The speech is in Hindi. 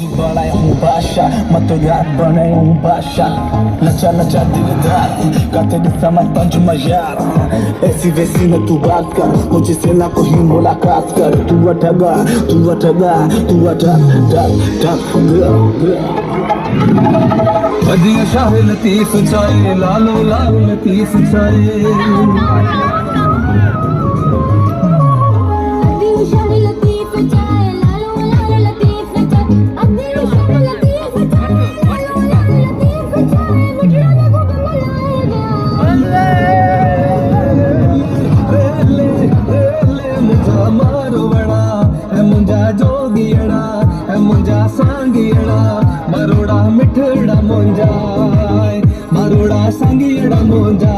बनाया हूँ बादशाह, मैं तो यार बनाया हूँ बादशाह। नचा नचा दिलदार का तेरी समझ पंच मजार, ऐसी वैसी न तू बात कर, मुझसे ना कोई मुलाकात कर। तू अठगा तू अठगा तू अठग ठग ठग। वधिया शाह लतीफ चाहे लालो लाल लतीफ चाहे। मारो बड़ा है मुंजा जोगियड़ा है मुंजा सांगियड़ा, मरोड़ा मिठड़ा मुंजा मरोड़ा सांगियड़ा मुंजा।